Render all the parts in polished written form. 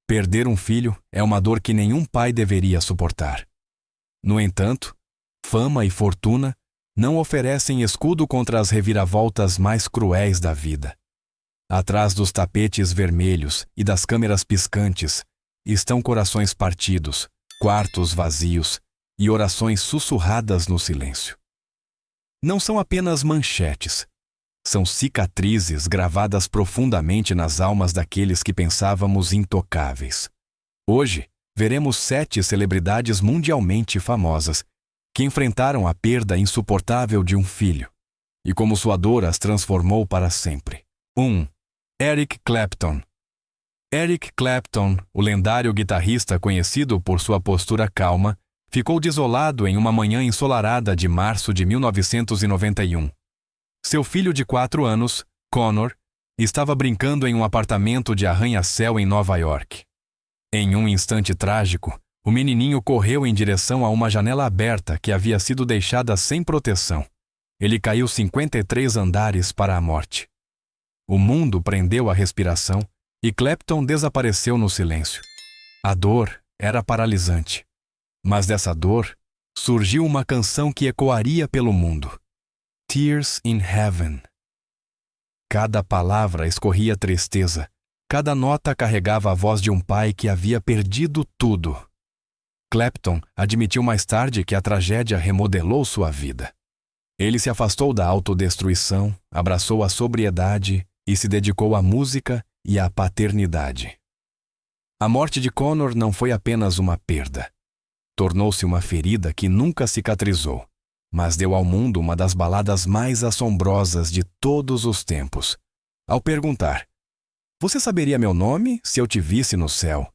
Perder um filho é uma dor que nenhum pai deveria suportar. No entanto, fama e fortuna não oferecem escudo contra as reviravoltas mais cruéis da vida. Atrás dos tapetes vermelhos e das câmeras piscantes estão corações partidos, quartos vazios e orações sussurradas no silêncio. Não são apenas manchetes. São cicatrizes gravadas profundamente nas almas daqueles que pensávamos intocáveis. Hoje, veremos 7 celebridades mundialmente famosas que enfrentaram a perda insuportável de um filho e como sua dor as transformou para sempre. 1. Eric Clapton. Eric Clapton, o lendário guitarrista conhecido por sua postura calma, ficou desolado em uma manhã ensolarada de março de 1991. Seu filho de 4 anos, Connor, estava brincando em um apartamento de arranha-céu em Nova York. Em um instante trágico, o menininho correu em direção a uma janela aberta que havia sido deixada sem proteção. Ele caiu 53 andares para a morte. O mundo prendeu a respiração e Clapton desapareceu no silêncio. A dor era paralisante. Mas dessa dor surgiu uma canção que ecoaria pelo mundo. Tears in Heaven. Cada palavra escorria tristeza. Cada nota carregava a voz de um pai que havia perdido tudo. Clapton admitiu mais tarde que a tragédia remodelou sua vida. Ele se afastou da autodestruição, abraçou a sobriedade e se dedicou à música e à paternidade. A morte de Connor não foi apenas uma perda. Tornou-se uma ferida que nunca cicatrizou, mas deu ao mundo uma das baladas mais assombrosas de todos os tempos. Ao perguntar, "Você saberia meu nome se eu te visse no céu?",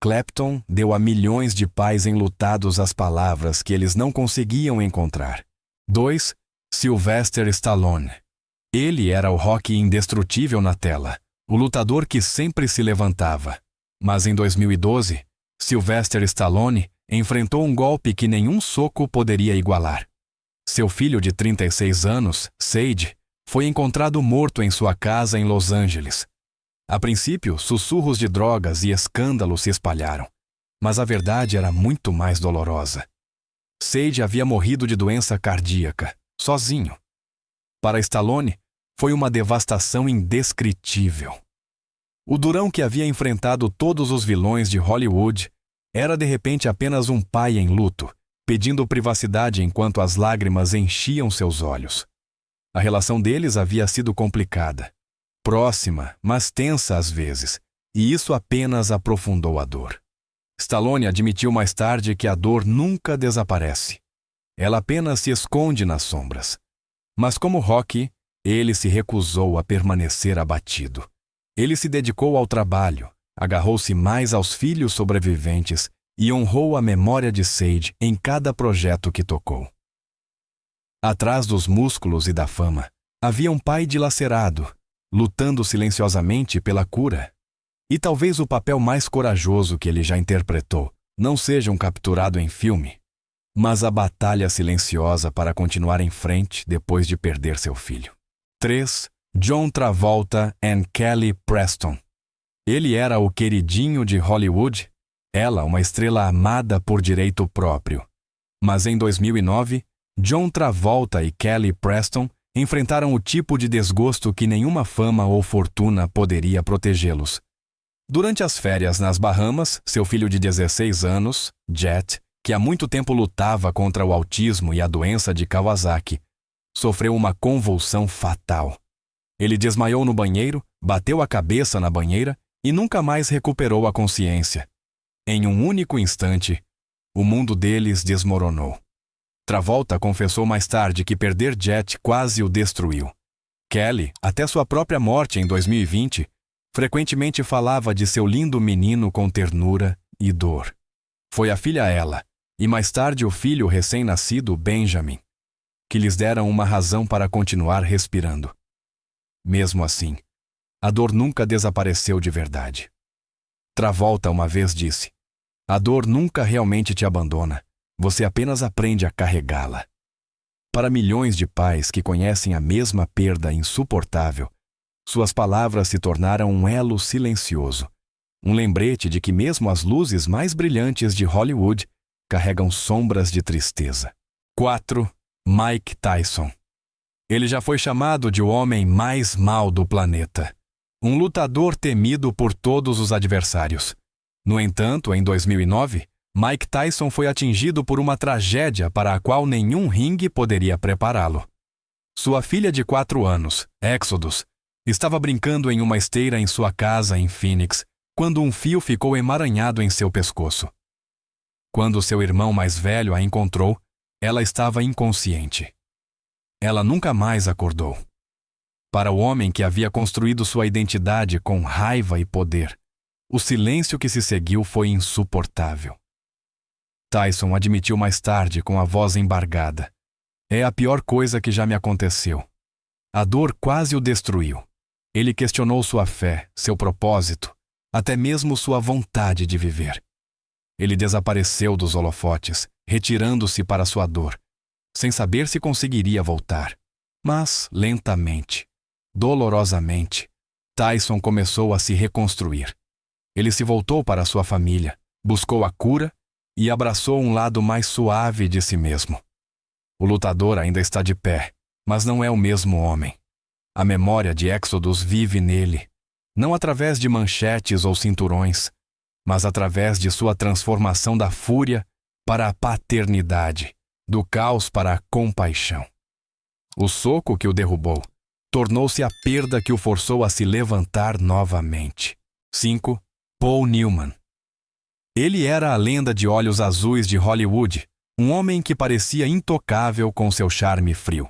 Clapton deu a milhões de pais enlutados as palavras que eles não conseguiam encontrar. 2. Sylvester Stallone. Ele era o Rocky indestrutível na tela, o lutador que sempre se levantava. Mas em 2012, Sylvester Stallone enfrentou um golpe que nenhum soco poderia igualar. Seu filho de 36 anos, Sage, foi encontrado morto em sua casa em Los Angeles. A princípio, sussurros de drogas e escândalos se espalharam, mas a verdade era muito mais dolorosa. Sage havia morrido de doença cardíaca, sozinho. Para Stallone, foi uma devastação indescritível. O durão que havia enfrentado todos os vilões de Hollywood era de repente apenas um pai em luto, pedindo privacidade enquanto as lágrimas enchiam seus olhos. A relação deles havia sido complicada, próxima, mas tensa às vezes, e isso apenas aprofundou a dor. Stallone admitiu mais tarde que a dor nunca desaparece. Ela apenas se esconde nas sombras. Mas como Rocky, ele se recusou a permanecer abatido. Ele se dedicou ao trabalho, agarrou-se mais aos filhos sobreviventes e honrou a memória de Sage em cada projeto que tocou. Atrás dos músculos e da fama, havia um pai dilacerado, lutando silenciosamente pela cura. E talvez o papel mais corajoso que ele já interpretou não seja um capturado em filme, mas a batalha silenciosa para continuar em frente depois de perder seu filho. 3. John Travolta e Kelly Preston. Ele era o queridinho de Hollywood, ela uma estrela amada por direito próprio. Mas em 2009, John Travolta e Kelly Preston enfrentaram o tipo de desgosto que nenhuma fama ou fortuna poderia protegê-los. Durante as férias nas Bahamas, seu filho de 16 anos, Jet, que há muito tempo lutava contra o autismo e a doença de Kawasaki, sofreu uma convulsão fatal. Ele desmaiou no banheiro, bateu a cabeça na banheira e nunca mais recuperou a consciência. Em um único instante, o mundo deles desmoronou. Travolta confessou mais tarde que perder Jet quase o destruiu. Kelly, até sua própria morte em 2020, frequentemente falava de seu lindo menino com ternura e dor. Foi a filha ela, e mais tarde o filho recém-nascido Benjamin, que lhes deram uma razão para continuar respirando. Mesmo assim, a dor nunca desapareceu de verdade. Travolta uma vez disse: "A dor nunca realmente te abandona, você apenas aprende a carregá-la." Para milhões de pais que conhecem a mesma perda insuportável, suas palavras se tornaram um elo silencioso, Um lembrete de que mesmo as luzes mais brilhantes de Hollywood carregam sombras de tristeza. 4. Mike Tyson. Ele já foi chamado de o homem mais mau do planeta. Um lutador temido por todos os adversários. No entanto, em 2009, Mike Tyson foi atingido por uma tragédia para a qual nenhum ringue poderia prepará-lo. Sua filha de 4 anos, Exodus, estava brincando em uma esteira em sua casa em Phoenix, quando um fio ficou emaranhado em seu pescoço. Quando seu irmão mais velho a encontrou, ela estava inconsciente. Ela nunca mais acordou. Para o homem que havia construído sua identidade com raiva e poder, o silêncio que se seguiu foi insuportável. Tyson admitiu mais tarde com a voz embargada: "É a pior coisa que já me aconteceu." A dor quase o destruiu. Ele questionou sua fé, seu propósito, até mesmo sua vontade de viver. Ele desapareceu dos holofotes, retirando-se para sua dor, sem saber se conseguiria voltar. Mas, lentamente, dolorosamente, Tyson começou a se reconstruir. Ele se voltou para sua família, buscou a cura e abraçou um lado mais suave de si mesmo. O lutador ainda está de pé, mas não é o mesmo homem. A memória de Exodus vive nele, não através de manchetes ou cinturões, mas através de sua transformação da fúria para a paternidade, do caos para a compaixão. O soco que o derrubou tornou-se a perda que o forçou a se levantar novamente. 5. Paul Newman. Ele era a lenda de olhos azuis de Hollywood, um homem que parecia intocável com seu charme frio.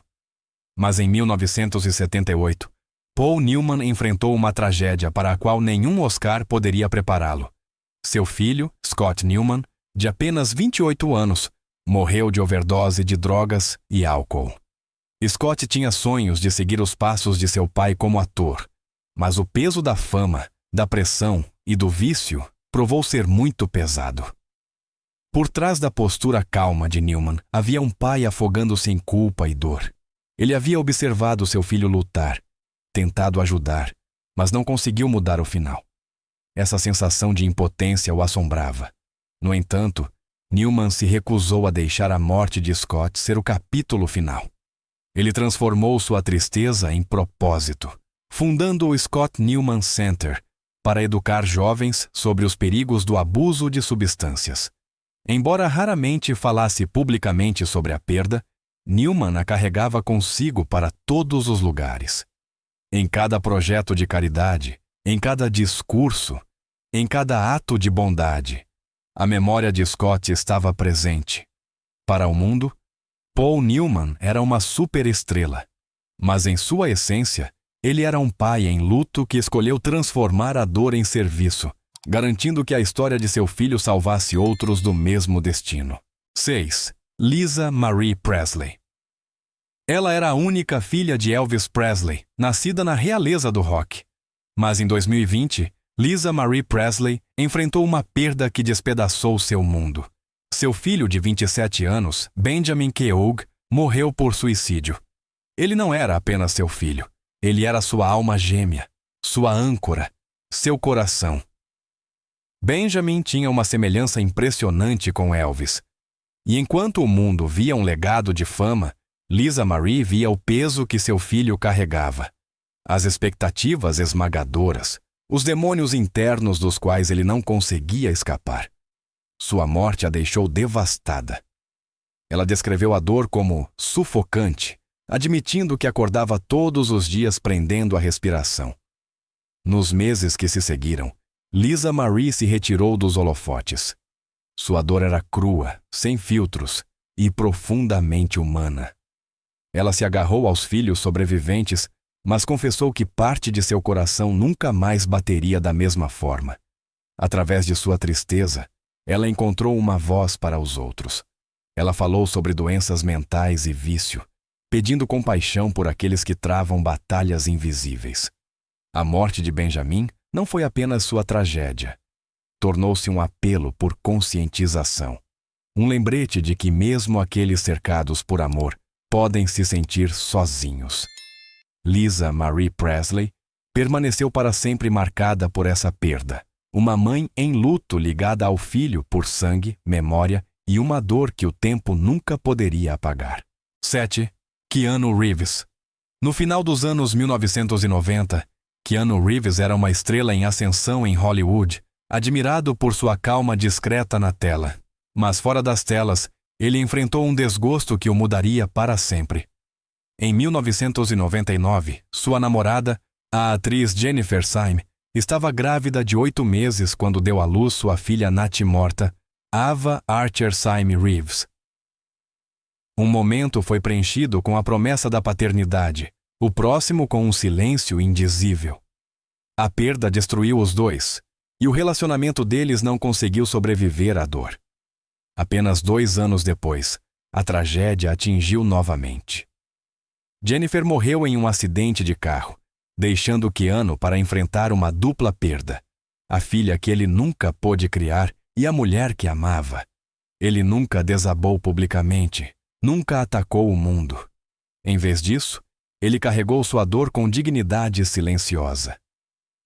Mas em 1978, Paul Newman enfrentou uma tragédia para a qual nenhum Oscar poderia prepará-lo. Seu filho, Scott Newman, de apenas 28 anos, morreu de overdose de drogas e álcool. Scott tinha sonhos de seguir os passos de seu pai como ator, mas o peso da fama, da pressão e do vício provou ser muito pesado. Por trás da postura calma de Newman havia um pai afogando-se em culpa e dor. Ele havia observado seu filho lutar, tentado ajudar, mas não conseguiu mudar o final. Essa sensação de impotência o assombrava. No entanto, Newman se recusou a deixar a morte de Scott ser o capítulo final. Ele transformou sua tristeza em propósito, fundando o Scott Newman Center para educar jovens sobre os perigos do abuso de substâncias. Embora raramente falasse publicamente sobre a perda, Newman a carregava consigo para todos os lugares. Em cada projeto de caridade, em cada discurso, em cada ato de bondade, a memória de Scott estava presente. Para o mundo, Paul Newman era uma superestrela, mas em sua essência, ele era um pai em luto que escolheu transformar a dor em serviço, garantindo que a história de seu filho salvasse outros do mesmo destino. 6. Lisa Marie Presley. Ela era a única filha de Elvis Presley, nascida na realeza do rock. Mas em 2020, Lisa Marie Presley enfrentou uma perda que despedaçou seu mundo. Seu filho de 27 anos, Benjamin Keough, morreu por suicídio. Ele não era apenas seu filho, ele era sua alma gêmea, sua âncora, seu coração. Benjamin tinha uma semelhança impressionante com Elvis. E enquanto o mundo via um legado de fama, Lisa Marie via o peso que seu filho carregava. As expectativas esmagadoras, os demônios internos dos quais ele não conseguia escapar. Sua morte a deixou devastada. Ela descreveu a dor como sufocante, admitindo que acordava todos os dias prendendo a respiração. Nos meses que se seguiram, Lisa Marie se retirou dos holofotes. Sua dor era crua, sem filtros e profundamente humana. Ela se agarrou aos filhos sobreviventes, mas confessou que parte de seu coração nunca mais bateria da mesma forma. Através de sua tristeza, ela encontrou uma voz para os outros. Ela falou sobre doenças mentais e vício, pedindo compaixão por aqueles que travam batalhas invisíveis. A morte de Benjamin não foi apenas sua tragédia. Tornou-se um apelo por conscientização. Um lembrete de que mesmo aqueles cercados por amor podem se sentir sozinhos. Lisa Marie Presley permaneceu para sempre marcada por essa perda, Uma mãe em luto ligada ao filho por sangue, memória e uma dor que o tempo nunca poderia apagar. 7. Keanu Reeves. No final dos anos 1990, Keanu Reeves era uma estrela em ascensão em Hollywood, admirado por sua calma discreta na tela. Mas fora das telas, ele enfrentou um desgosto que o mudaria para sempre. Em 1999, sua namorada, a atriz Jennifer Syme, estava grávida de 8 meses quando deu à luz sua filha natimorta, Ava Archer Syme Reeves. Um momento foi preenchido com a promessa da paternidade, o próximo com um silêncio indizível. A perda destruiu os dois, e o relacionamento deles não conseguiu sobreviver à dor. Apenas 2 anos depois, a tragédia atingiu novamente. Jennifer morreu em um acidente de carro, deixando Keanu para enfrentar uma dupla perda: a filha que ele nunca pôde criar e a mulher que amava. Ele nunca desabou publicamente, nunca atacou o mundo. Em vez disso, ele carregou sua dor com dignidade silenciosa.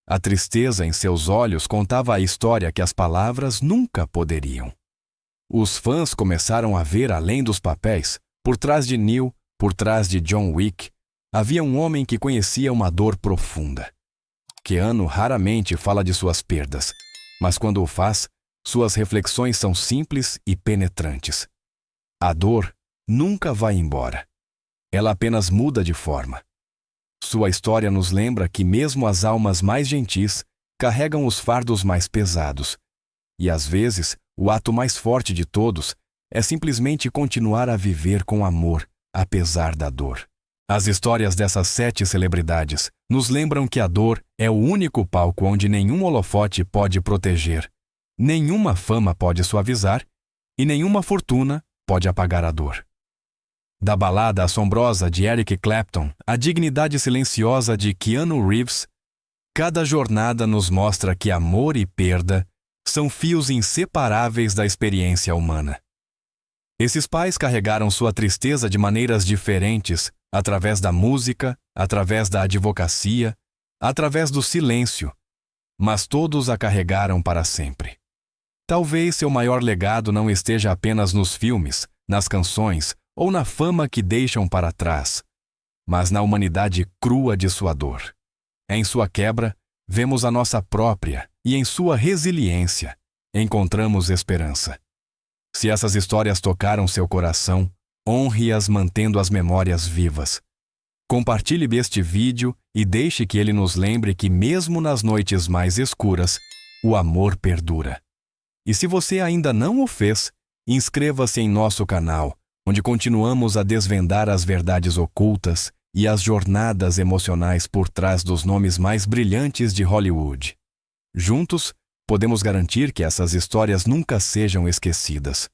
A tristeza em seus olhos contava a história que as palavras nunca poderiam. Os fãs começaram a ver além dos papéis, por trás de Neo, por trás de John Wick, havia um homem que conhecia uma dor profunda. Keanu raramente fala de suas perdas, mas quando o faz, suas reflexões são simples e penetrantes. A dor nunca vai embora. Ela apenas muda de forma. Sua história nos lembra que mesmo as almas mais gentis carregam os fardos mais pesados. E às vezes, o ato mais forte de todos é simplesmente continuar a viver com amor, apesar da dor. As histórias dessas 7 celebridades nos lembram que a dor é o único palco onde nenhum holofote pode proteger, nenhuma fama pode suavizar e nenhuma fortuna pode apagar a dor. Da balada assombrosa de Eric Clapton à dignidade silenciosa de Keanu Reeves, cada jornada nos mostra que amor e perda são fios inseparáveis da experiência humana. Esses pais carregaram sua tristeza de maneiras diferentes, através da música, através da advocacia, através do silêncio, mas todos a carregaram para sempre. Talvez seu maior legado não esteja apenas nos filmes, nas canções ou na fama que deixam para trás, mas na humanidade crua de sua dor. Em sua quebra, vemos a nossa própria e em sua resiliência encontramos esperança. Se essas histórias tocaram seu coração, honre-as mantendo as memórias vivas. Compartilhe este vídeo e deixe que ele nos lembre que mesmo nas noites mais escuras, o amor perdura. E se você ainda não o fez, inscreva-se em nosso canal, onde continuamos a desvendar as verdades ocultas e as jornadas emocionais por trás dos nomes mais brilhantes de Hollywood. Juntos, podemos garantir que essas histórias nunca sejam esquecidas.